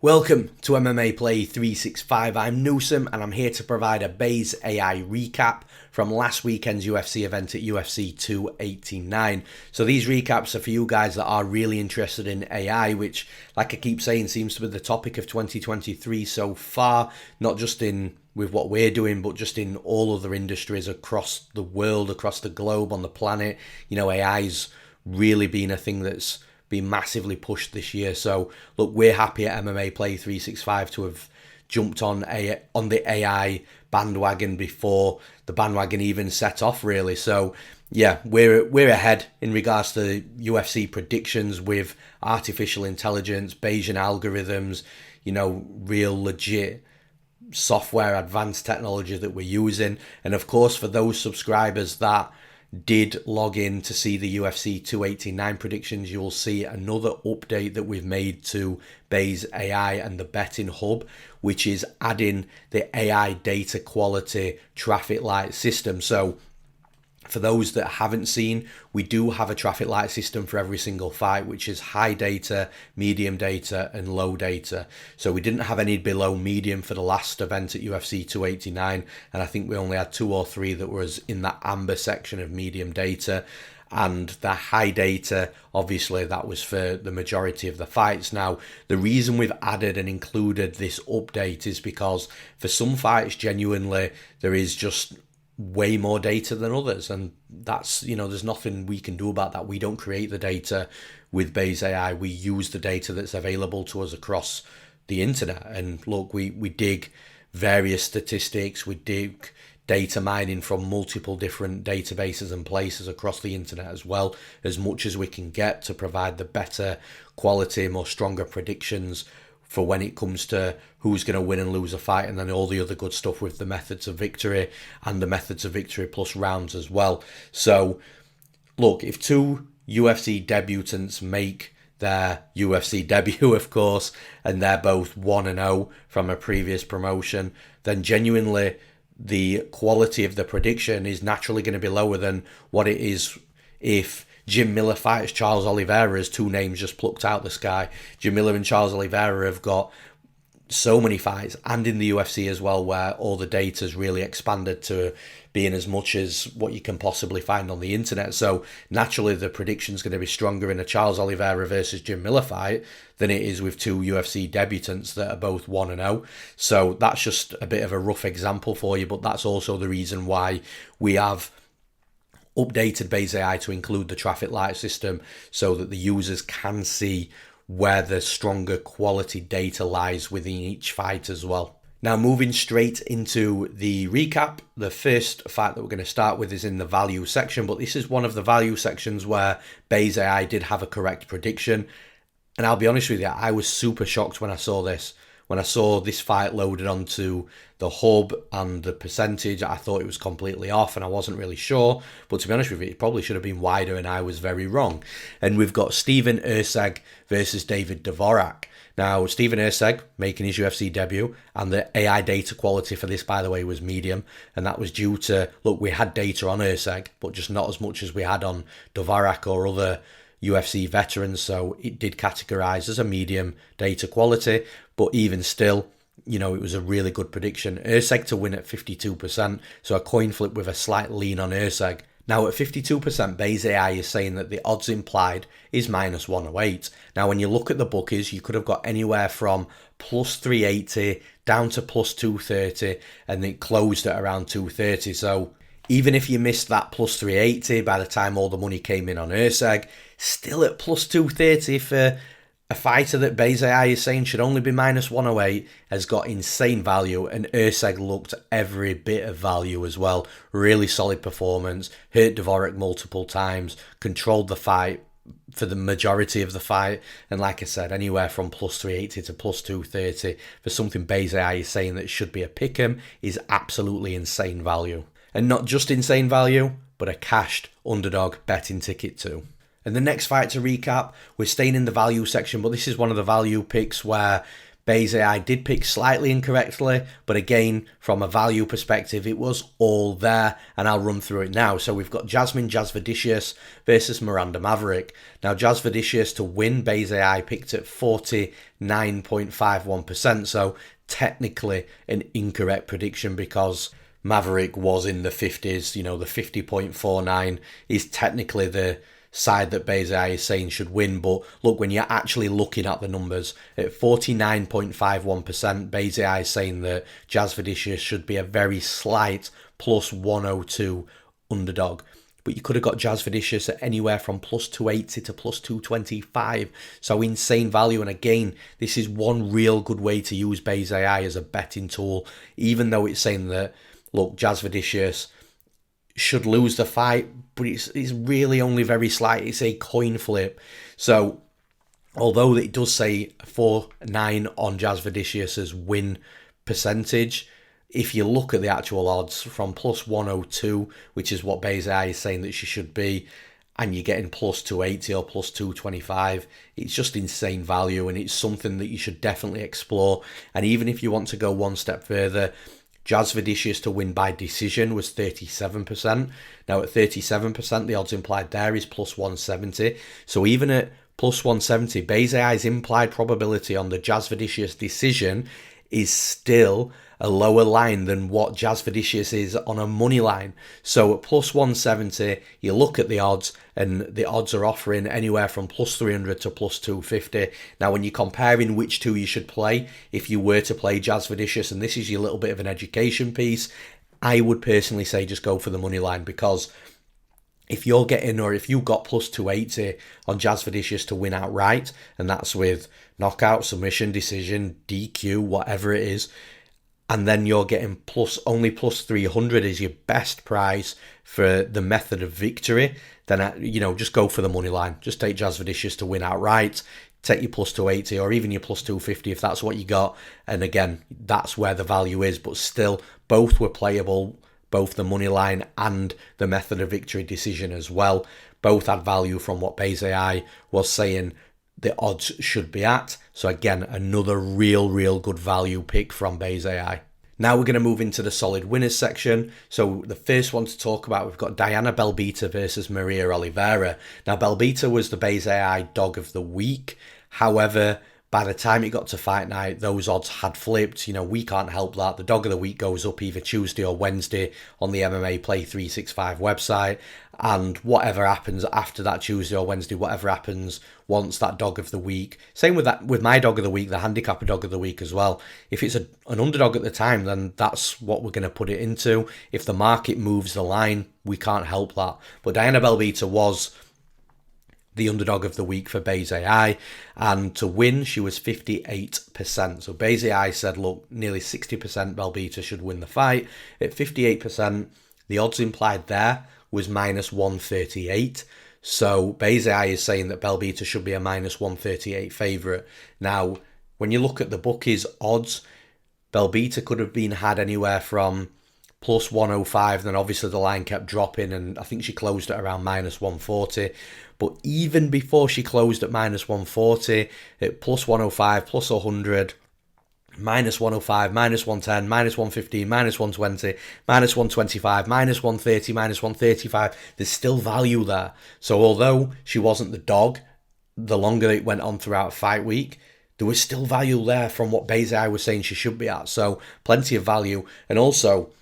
Welcome to MMAPlay365. I'm Newsome and I'm here to provide a Base AI recap from last weekend's UFC event at UFC 289. So these recaps are for you guys that are really interested in AI, which, like I keep saying, seems to be the topic of 2023 so far, not just in with what we're doing, but just in all other industries across the world, across the globe, on the planet. You know, AI's really been a thing that's been massively pushed this year. So look, we're happy at MMAPlay365 to have jumped on the AI bandwagon before the bandwagon even set off, really. So yeah, we're ahead in regards to UFC predictions with artificial intelligence, Bayesian algorithms, you know, real legit software, advanced technology that we're using. And of course, for those subscribers that did log in to see the UFC 289 predictions, you'll see another update that we've made to Base AI and the betting hub, which is adding the AI data quality traffic light system. So for those that haven't seen, we do have a traffic light system for every single fight, which is high data, medium data, and low data. So we didn't have any below medium for the last event at UFC 289, and I think we only had 2 or 3 that was in that amber section of medium data. And the high data, obviously, that was for the majority of the fights. Now, the reason we've added and included this update is because for some fights, genuinely, there is just way more data than others, and that's, you know, there's nothing we can do about that. We don't create the data with Base AI. We use the data that's available to us across the internet. And look, we dig various statistics, we dig data mining from multiple different databases and places across the internet as well, as much as we can get to provide the better quality, more stronger predictions for when it comes to who's going to win and lose a fight, and then all the other good stuff with the methods of victory and the methods of victory plus rounds as well. So look, if 2 UFC debutants make their UFC debut, of course, and they're both 1-0 from a previous promotion, then genuinely the quality of the prediction is naturally going to be lower than what it is if Jim Miller fights Charles Oliveira, as 2 names just plucked out the sky. Jim Miller and Charles Oliveira have got so many fights, and in the UFC as well, where all the data's really expanded to being as much as what you can possibly find on the internet. So naturally the prediction's going to be stronger in a Charles Oliveira versus Jim Miller fight than it is with 2 UFC debutants that are both 1-0. So that's just a bit of a rough example for you, but that's also the reason why we have updated Base AI to include the traffic light system, so that the users can see where the stronger quality data lies within each fight as well. Now, moving straight into the recap, the first fight that we're going to start with is in the value section, but this is one of the value sections where Base AI did have a correct prediction. And I'll be honest with you, I was super shocked when I saw this. When I saw this fight loaded onto the hub and the percentage, I thought it was completely off and I wasn't really sure. But to be honest with you, it probably should have been wider and I was very wrong. And we've got Steven Erceg versus David Dvorak. Now, Steven Erceg making his UFC debut, and the AI data quality for this, by the way, was medium. And that was due to, look, we had data on Erceg, but just not as much as we had on Dvorak or other UFC veterans, so it did categorize as a medium data quality, but even still, you know, it was a really good prediction. Erceg to win at 52%, so a coin flip with a slight lean on Erceg. Now at 52%, Base AI is saying that the odds implied is -108. Now when you look at the bookies, you could have got anywhere from +380 down to +230, and it closed at around 230, so even if you missed that +380 by the time all the money came in on Erceg, still at +230 for a fighter that Base AI is saying should only be -108 has got insane value, and Erceg looked every bit of value as well. Really solid performance, hurt Dvorak multiple times, controlled the fight for the majority of the fight, and like I said, anywhere from +380 to +230 for something Base AI is saying that should be a pick'em is absolutely insane value. And not just insane value, but a cashed underdog betting ticket too. And the next fight to recap, we're staying in the value section, but this is one of the value picks where Bayes AI did pick slightly incorrectly, but again, from a value perspective, it was all there, and I'll run through it now. So we've got Jasmine Jasudavicius versus Miranda Maverick. Now, Jasudavicius to win, Bayes AI picked at 49.51%, so technically an incorrect prediction because Maverick was in the 50s. You know, the 50.49 is technically the side that Bayes AI is saying should win. But look, when you're actually looking at the numbers, at 49.51%, Bayes AI is saying that Jasudavicius should be a very slight plus 102 underdog. But you could have got Jasudavicius at anywhere from plus 280 to plus 225. So insane value. And again, this is one real good way to use Bayes AI as a betting tool, even though it's saying that, look, Jasudavicius should lose the fight, but it's really only very slight. It's a coin flip. So although it does say 4-9 on Jasudavicius's win percentage, if you look at the actual odds from plus 102, which is what Bayes AI is saying that she should be, and you're getting plus 280 or plus 225, it's just insane value, and it's something that you should definitely explore. And even if you want to go one step further, Jasudavicius to win by decision was 37%. Now at 37%, the odds implied there is plus 170. So even at plus 170, Bayes AI's implied probability on the Jasudavicius decision is still a lower line than what Jasudavicius is on a money line. So at plus 170, you look at the odds, and the odds are offering anywhere from plus 300 to plus 250. Now, when you're comparing which two you should play, if you were to play Jasudavicius, and this is your little bit of an education piece, I would personally say just go for the money line, because if you're getting, or if you got plus 280 on Jasudavicius to win outright, and that's with knockout, submission, decision, DQ, whatever it is, and then you're getting only plus 300 is your best price for the method of victory, then, just go for the money line. Just take Jasudavicius to win outright, take your plus 280 or even your plus 250 if that's what you got. And again, that's where the value is, but still, both were playable, both the money line and the method of victory decision as well. Both had value from what Bayes AI was saying the odds should be at. So again, another real good value pick from Bayes AI. Now we're going to move into the solid winners section. So the first one to talk about, we've got Diana Belbita versus Maria Oliveira. Now Belbita was the Bayes AI dog of the week. However, by the time it got to fight night, those odds had flipped. We can't help that. The dog of the week goes up either Tuesday or Wednesday on the MMAPlay365 website. And whatever happens after that Tuesday or Wednesday, whatever happens once that dog of the week. Same with my dog of the week, the handicapper dog of the week as well. If it's an underdog at the time, then that's what we're going to put it into. If the market moves the line, we can't help that. But Diana Belbita was the underdog of the week for Bayes AI, and to win she was 58%. So Bayes AI said, look, nearly 60% Belbita should win the fight. At 58%, the odds implied there was minus 138. So Bayes AI is saying that Belbita should be a minus 138 favourite. Now, when you look at the bookies odds, Belbita could have been had anywhere from plus 105, then obviously the line kept dropping, and I think she closed at around minus 140. But even before she closed at minus 140, at plus 105, plus 100, minus 105, minus 110, minus 115, minus 120, minus 125, minus 130, minus 135, there's still value there. So although she wasn't the dog, the longer it went on throughout fight week, there was still value there from what Bayes AI was saying she should be at. So plenty of value. And also,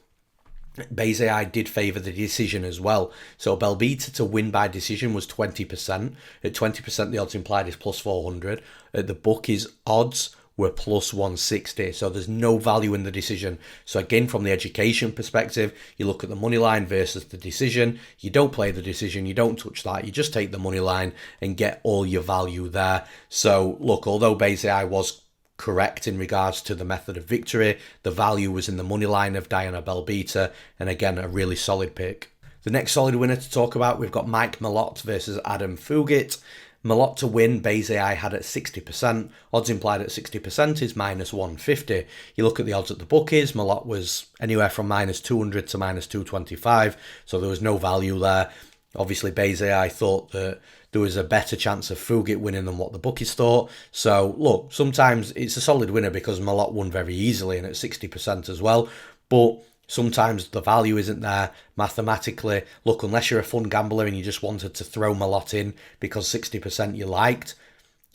Bayes AI did favour the decision as well. So Belbita to win by decision was 20%. At 20%, the odds implied is plus 400. At the bookies, odds were plus 160. So there's no value in the decision. So again, from the education perspective, you look at the money line versus the decision. You don't play the decision. You don't touch that. You just take the money line and get all your value there. So look, although Bayes AI was correct in regards to the method of victory, the value was in the money line of Diana Belbita, and again, a really solid pick. The next solid winner to talk about, we've got Mike Malott versus Adam Fugitt. Malott to win, Bayes AI had at 60%. Odds implied at 60% is minus 150. You look at the odds at the bookies, Malott was anywhere from minus 200 to minus 225, so there was no value there. Obviously, Bayes AI thought that there was a better chance of Fugitt winning than what the bookies thought. So, look, sometimes it's a solid winner because Malott won very easily and at 60% as well. But sometimes the value isn't there mathematically. Look, unless you're a fun gambler and you just wanted to throw Malott in because 60% you liked,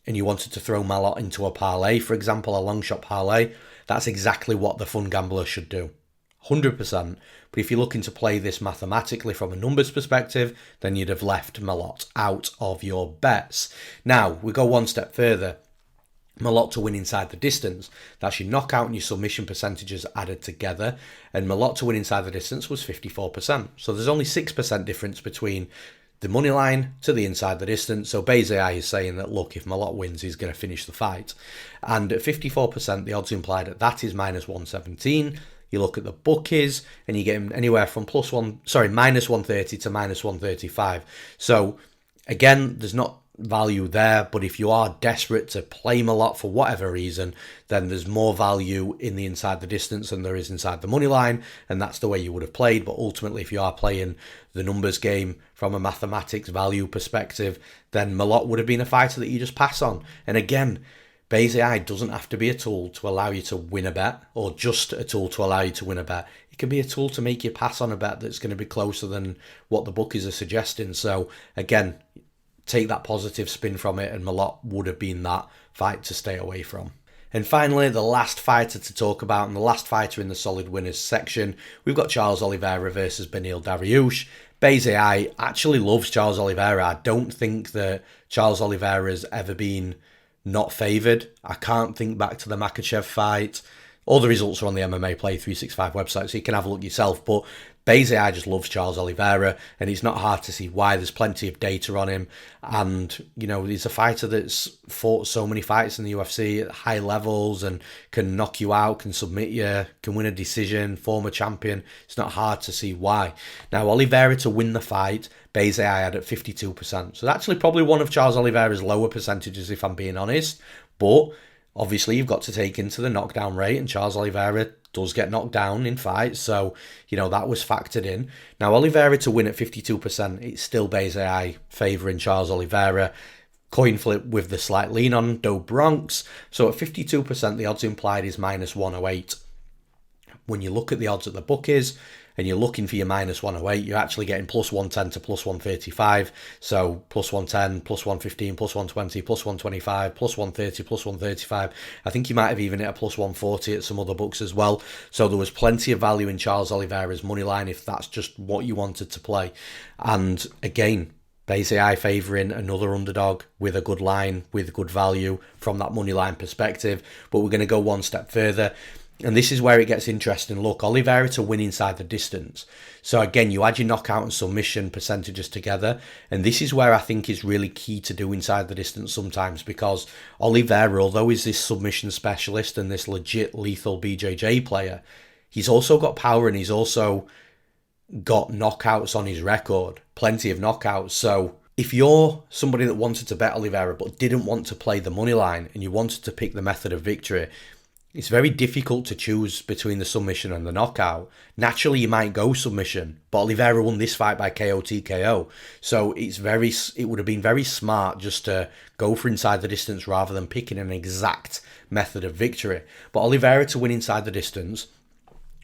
and you wanted to throw Malott into a parlay, for example, a long shot parlay, that's exactly what the fun gambler should do. 100%. But if you're looking to play this mathematically from a numbers perspective, then you'd have left Malott out of your bets. Now, we go one step further. Malott to win inside the distance. That's your knockout and your submission percentages added together. And Malott to win inside the distance was 54%. So there's only 6% difference between the money line to the inside the distance. So Bayes AI is saying that, look, if Malott wins, he's going to finish the fight. And at 54%, the odds implied at that is minus 117. You look at the bookies and you get him anywhere from minus 130 to minus 135. So again, there's not value there, but if you are desperate to play Malott for whatever reason, then there's more value in the inside the distance than there is inside the money line, and that's the way you would have played. But ultimately, if you are playing the numbers game from a mathematics value perspective, then Malott would have been a fighter that you just pass on. And again, Bayes AI doesn't have to be a tool to allow you to win a bet, or just a tool to allow you to win a bet. It can be a tool to make you pass on a bet that's going to be closer than what the bookies are suggesting. So again, take that positive spin from it, and Malott would have been that fight to stay away from. And finally, the last fighter to talk about, and the last fighter in the solid winners section, we've got Charles Oliveira versus Beneil Dariush. Bayes AI actually loves Charles Oliveira. I don't think that Charles Oliveira has ever been not favoured. I can't think back to the Makhachev fight. All the results are on the MMAPlay365 website, so you can have a look yourself. But Bayes AI just loves Charles Oliveira, and it's not hard to see why. There's plenty of data on him. And, you know, he's a fighter that's fought so many fights in the UFC at high levels and can knock you out, can submit you, can win a decision, former champion. It's not hard to see why. Now, Oliveira to win the fight, Bayes AI had at 52%. So that's actually probably one of Charles Oliveira's lower percentages, if I'm being honest. But obviously, you've got to take into the knockdown rate, and Charles Oliveira does get knocked down in fights, so, you know, that was factored in. Now, Oliveira to win at 52%, it's still Bayes AI favouring Charles Oliveira. Coin flip with the slight lean on Do Bronx. So at 52%, the odds implied is minus 108. When you look at the odds at the bookies, and you're looking for your minus 108, you're actually getting plus 110 to plus 135. So plus 110, plus 115, plus 120, plus 125, plus 130, plus 135. I think you might have even hit a plus 140 at some other books as well. So there was plenty of value in Charles Oliveira's money line if that's just what you wanted to play. And again, Bayes AI favouring another underdog with a good line, with good value from that money line perspective. But we're going to go one step further. And this is where it gets interesting. Look, Oliveira to win inside the distance. So again, you add your knockout and submission percentages together. And this is where I think is really key to do inside the distance sometimes, because Oliveira, although he's this submission specialist and this legit lethal BJJ player, he's also got power and he's also got knockouts on his record. Plenty of knockouts. So if you're somebody that wanted to bet Oliveira but didn't want to play the money line and you wanted to pick the method of victory, it's very difficult to choose between the submission and the knockout. Naturally, you might go submission, but Oliveira won this fight by KO TKO. So it would have been very smart just to go for inside the distance rather than picking an exact method of victory. But Oliveira to win inside the distance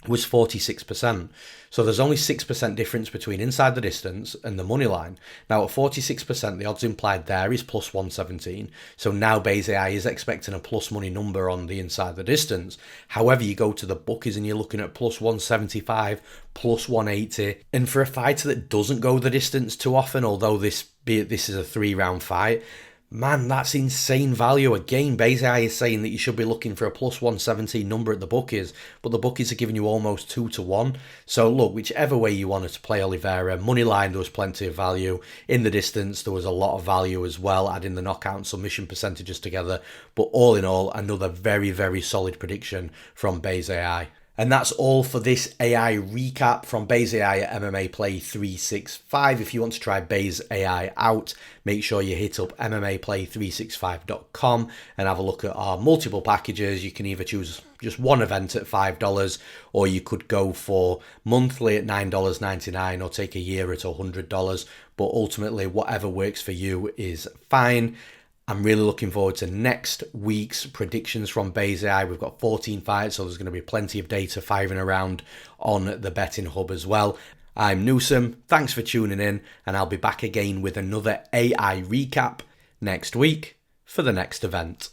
was 46%. So there's only 6% difference between inside the distance and the money line. Now at 46%, the odds implied there is plus 117. So now Bayes AI is expecting a plus money number on the inside the distance. However, you go to the bookies and you're looking at plus 175, plus 180. And for a fighter that doesn't go the distance too often, although this is a 3-round fight, man, that's insane value. Again, Bayes AI is saying that you should be looking for a plus 117 number at the bookies, but the bookies are giving you almost 2-1. So look, whichever way you wanted to play Oliveira, money line, there was plenty of value. In the distance, there was a lot of value as well, adding the knockout and submission percentages together. But all in all, another very, very solid prediction from Bayes AI. And that's all for this AI recap from Baze AI at MMAPlay365. If you want to try Baze AI out, make sure you hit up MMAPlay365.com and have a look at our multiple packages. You can either choose just one event at $5, or you could go for monthly at $9.99 or take a year at $100. But ultimately, whatever works for you is fine. I'm really looking forward to next week's predictions from Baze AI. We've got 14 fights, so there's going to be plenty of data firing around on the betting hub as well. I'm Newsome. Thanks for tuning in, and I'll be back again with another AI recap next week for the next event.